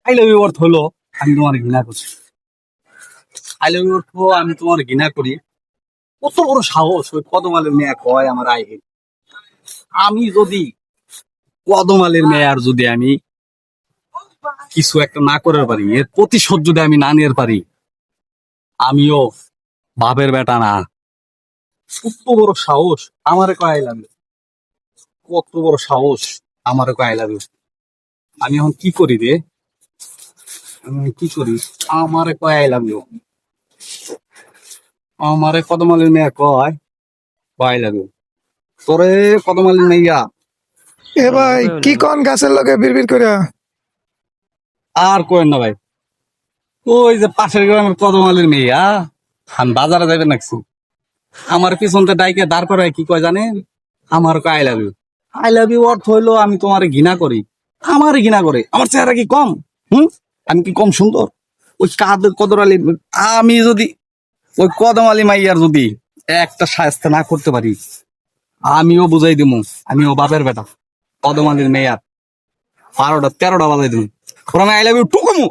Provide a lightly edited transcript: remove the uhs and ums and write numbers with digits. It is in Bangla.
আই লাভ ইউ অর্থ হলো আমি তোমার ঘৃণা করছি। আই লাভ ইউ অর্থ আমি তোমার ঘৃণা করি। কত বড় সাহস ওই কদমালের মেয়ে কয় আমার আই hate। আমি যদি কদমালের মেয়ে আর যদি আমি কিছু একটা না করার পারি, এর প্রতিশোধ যদি আমি না নিতে পারি, আমিও বাপের বেটা না। কত বড় সাহস আমারে কয় আই লাভ ইউ, কত বড় সাহস আমারে কয় আই লাভ ইউ। আমি এখন কি করি রে, আমি কি করি? আমারে কয় আই লাভ ইউ, আমারে কদমালের মেয়ে কয় আই লাভ ইউ। তোরে কদমালের মেয়া এ ভাই কি কোন গাছের লগে বিড়বিড় করে? আর কোয়েন না ভাই, ওই যে পাশের গ্রামের কদমালের মেয়া, আমি বাজারে যাবেন নাকছি, আমার পিছনতে ডাইকে দাঁড় করায় কি কয় জানেন? আমার কয় I love you. I love you অর্থ হইলো আমি তোমারে ঘৃণা করি। আমারে ঘৃণা করে, আমার চেহারা কি কম? হুম, আমি কি কম সুন্দর? ওই কদরালি আমি যদি ওই কদমালি মাইয়ার যদি একটা সাহায্য না করতে পারি, আমিও বুঝাই দিমু আমিও বাপের বেটা। কদমালির মেয়ার 12টা 13টা বাজাই দিমু, ওরা আমি আই লাভ ইউ টুকুমু।